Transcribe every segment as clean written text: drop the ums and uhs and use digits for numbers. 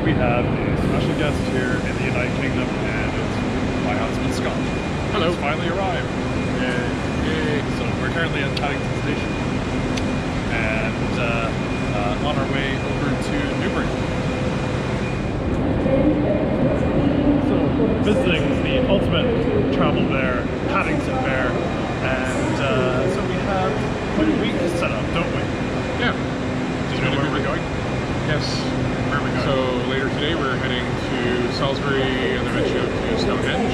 we have a special guest here in the United Kingdom, and it's my husband Scott. Hello. He's finally arrived. Yay. So we're currently at Paddington Station, and on our way over to Newbury. So visiting the ultimate travel fair, Paddington Fair, and so we have quite a week set up, don't we? Yeah. Do you know where we're going? Yes. Where are we going? So later today we're heading to Salisbury and then eventually up to Stonehenge.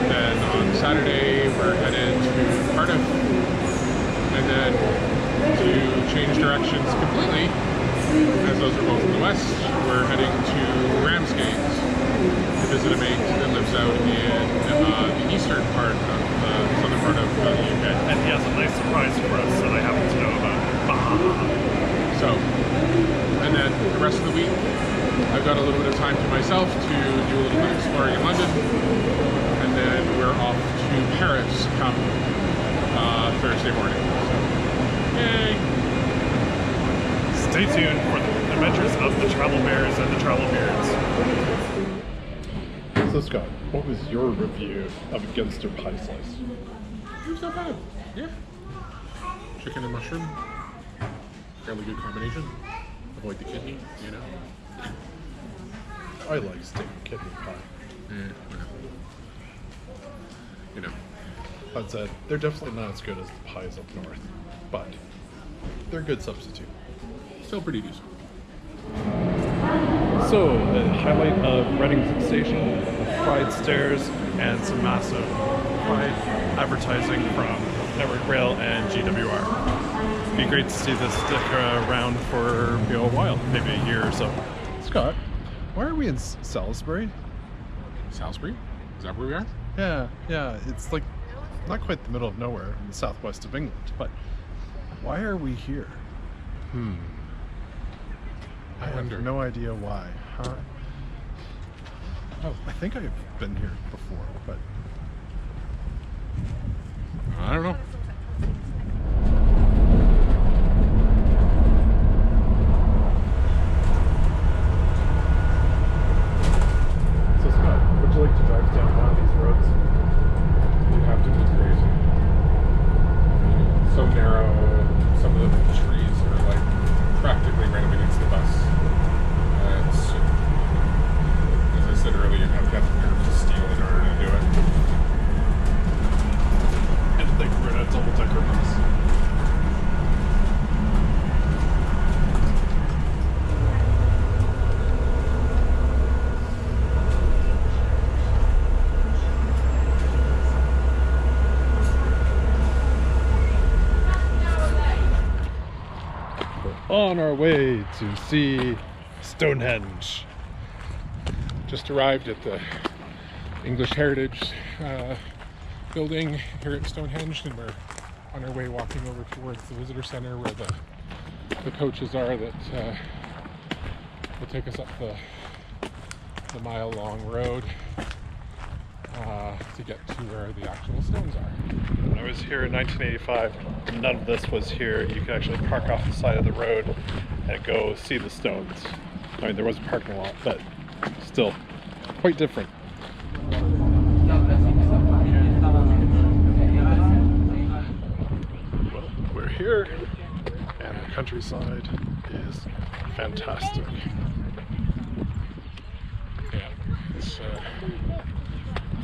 Then on Saturday we're headed to Cardiff. And then to change directions completely, as those are both in the west, we're heading to Ramsgate to visit a mate that lives out in the eastern part of the southern part of the UK. And he has a nice surprise for us that I happen to know about. So, and then the rest of the week, I've got a little bit of time to myself to do a little bit of exploring in London, and then we're off to Paris come Thursday morning. So, yay! Stay tuned for the adventures of the Travel Bears and the Travel Beards. So Scott, what was your review of a Ginster pie slice? It was not bad. Yeah. Chicken and mushroom. Fairly good combination. Avoid the kidney, you know. I like steak kidney pie. You know. That said, they're definitely not as good as the pies up north, but they're a good substitute. Still pretty decent. So, the highlight of Reading Station, the Pride Stairs, and some massive Pride advertising from Network Rail and GWR. It'd be great to see this stick around for a while, maybe a year or so. Scott, why are we in Salisbury? Salisbury? Is that where we are? Yeah, it's like not quite the middle of nowhere in the southwest of England, but why are we here? I have no idea why, huh? Oh, I think I've been here before, but I don't know. So Scott, would you like to drive down one of these roads? You'd have to be crazy. So narrow, some of the trees are like practically right up against the bus. As I said earlier, you have to have the nerve to steal in order to do it. And think we're in a double-decker bus. On our way to see Stonehenge. Just arrived at the English Heritage building here at Stonehenge, and we're on our way walking over towards the visitor center where the coaches are that will take us up the mile-long road to get to where the actual stones are. When I was here in 1985, none of this was here. You could actually park off the side of the road and go see the stones. I mean, there was a parking lot, but still quite different. Well, we're here, and the countryside is fantastic. Yeah, it's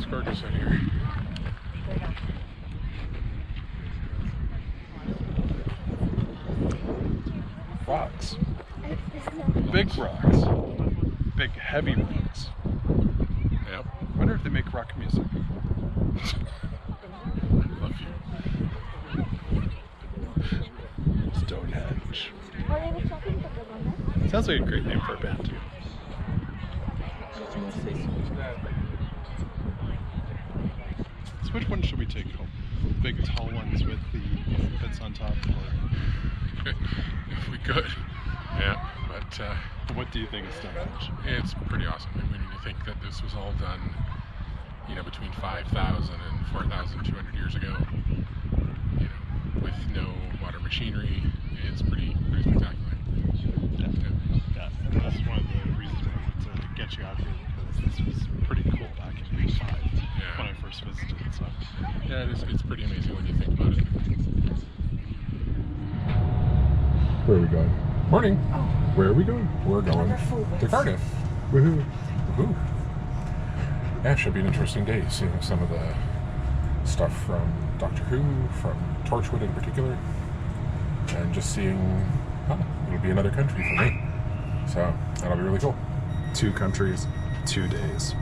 gorgeous out here. Rocks. Big rocks. Big, heavy rocks. Yep. I wonder if they make rock music. I love you. Stonehenge. Sounds like a great name for a band, too. So which one should we take home? Big tall ones with the bits on top? Or... If we could. Yeah, but what do you think of Stonehenge? it's pretty awesome. I mean, you think that this was all done, you know, between 5,000 and 4,200 years ago, you know, with no modern machinery. It's pretty spectacular. Yeah. And that's one of the reasons why Where are we going? Morning. Where are we going? We're going to Cardiff. Woohoo! Woohoo! Yeah, it should be an interesting day, seeing some of the stuff from Doctor Who, from Torchwood in particular, and just seeing, it'll be another country for me. So that'll be really cool. 2 countries, 2 days.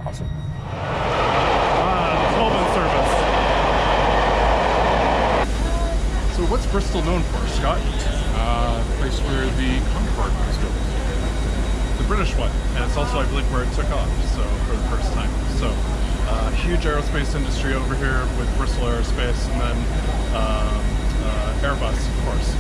Awesome. Tolman service. So what's Bristol known for, Scott? The place where the Concorde was built. The British one, and it's also, I believe, where it took off. So for the first time. So huge aerospace industry over here with Bristol Aerospace, and then Airbus, of course.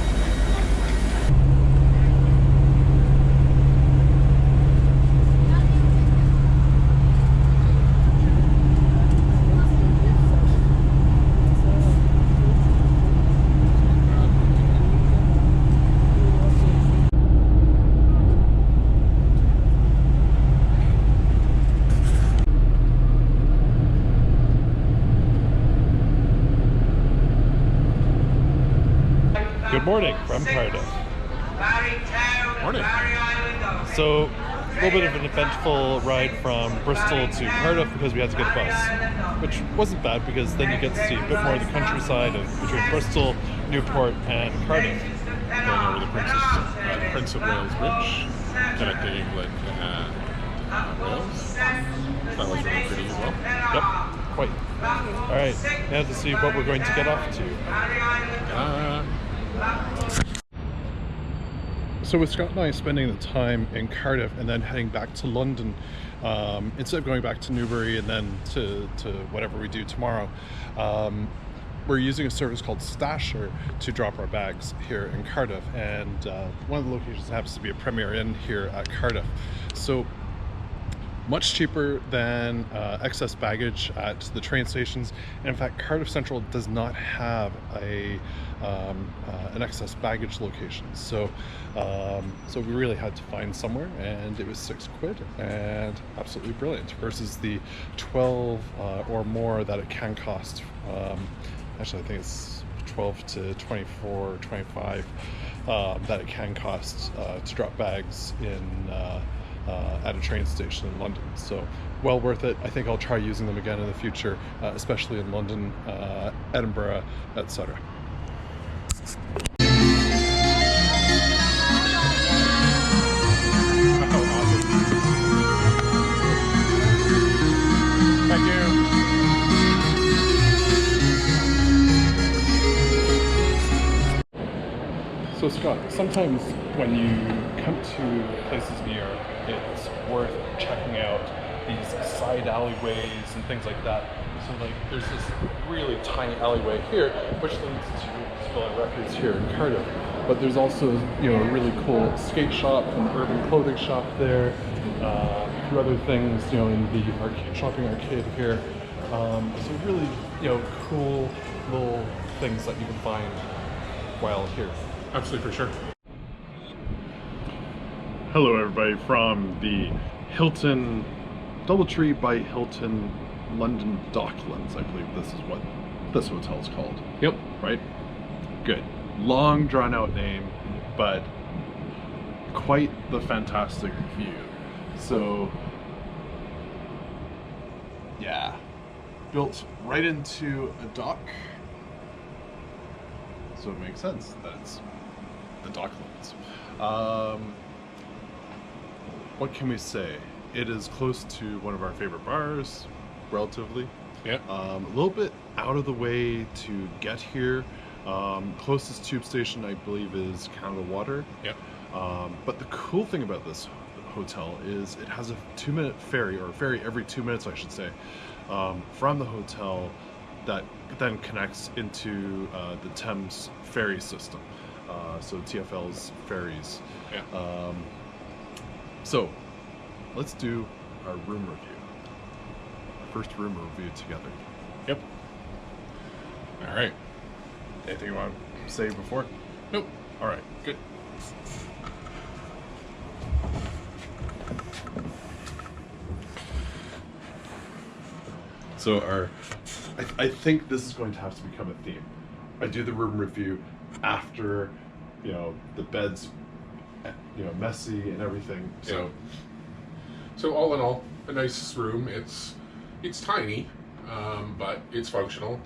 Good morning from Cardiff. Morning. So, a little bit of an eventful ride from Bristol to Cardiff because we had to get a bus, which wasn't bad because then you get to see a bit more of the countryside between Bristol, Newport, and Cardiff. Going over the Prince of Wales Bridge, connecting England and Wales. That was really pretty as well. Yep, quite. All right, now to see what we're going to get off to. So with Scott and I spending the time in Cardiff and then heading back to London, instead of going back to Newbury and then to whatever we do tomorrow, we're using a service called Stasher to drop our bags here in Cardiff, and one of the locations happens to be a Premier Inn here at Cardiff. So much cheaper than excess baggage at the train stations, and in fact Cardiff Central does not have an excess baggage location, so we really had to find somewhere, and it was £6 and absolutely brilliant versus the 12 or more that it can cost. Actually, I think it's 12 to 24 or 25 that it can cost to drop bags in at a train station in London. So well worth it. I think I'll try using them again in the future, especially in London, Edinburgh, etc. Thank you. So Scott, sometimes when you come to places near, it's worth checking out these side alleyways and things like that. So like there's this really tiny alleyway here which leads to Spilling Records here in Cardiff. But there's also, you know, a really cool skate shop and urban clothing shop there. A few other things, you know, in the shopping arcade here. So really, you know, cool little things that you can find while here. Absolutely, for sure. Hello everybody from the Hilton, Doubletree by Hilton London Docklands. I believe this is what this hotel is called. Yep. Right? Good. Long drawn out name, but quite the fantastic view. So yeah, built right into a dock. So it makes sense that it's the Docklands. What can we say? It is close to one of our favorite bars, relatively. Yeah. A little bit out of the way to get here. Closest tube station, I believe, is Canada Water. Yeah. But the cool thing about this hotel is it has a 2-minute ferry, or a ferry every 2 minutes, I should say, from the hotel that then connects into the Thames ferry system. So TfL's ferries. Yeah. So let's do our room review. First room review together. Yep. All right. Anything you want to say before? Nope. All right, good. So I think this is going to have to become a theme. I do the room review, after, the bed's, messy and everything. So, So all in all, a nice room. It's tiny, but it's functional.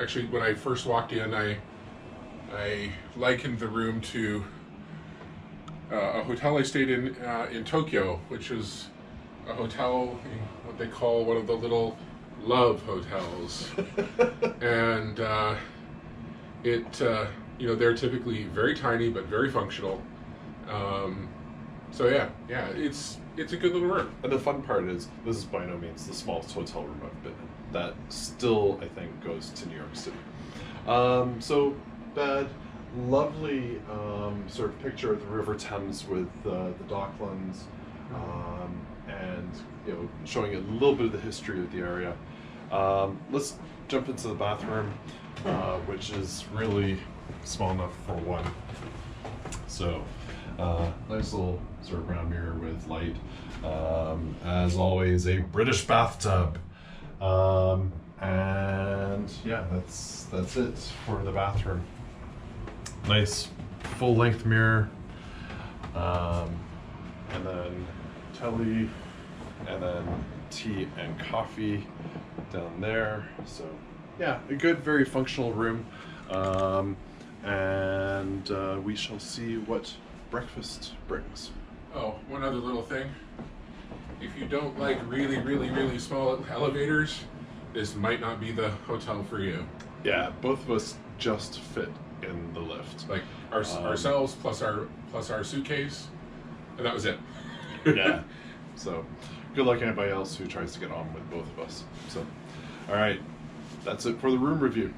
Actually, when I first walked in, I likened the room to a hotel I stayed in Tokyo, which is a hotel, what they call one of the little love hotels, and they're typically very tiny but very functional. So yeah, it's a good little room. and the fun part is, this is by no means the smallest hotel room I've been in. That still, I think, goes to New York City. So bed, lovely sort of picture of the River Thames with the Docklands, and showing a little bit of the history of the area. Let's jump into the bathroom, which is really small enough for one. So nice little sort of round mirror with light. As always, a British bathtub. And yeah, that's it for the bathroom. Nice full length mirror, and then telly, and then tea and coffee down there. So yeah, a good, very functional room. And we shall see what breakfast brings. Oh, one other little thing. If you don't like really, really, really small elevators, this might not be the hotel for you. Yeah, both of us just fit in the lift. Like ourselves plus our suitcase, and that was it. Yeah. So good luck anybody else who tries to get on with both of us. So, all right, that's it for the room review.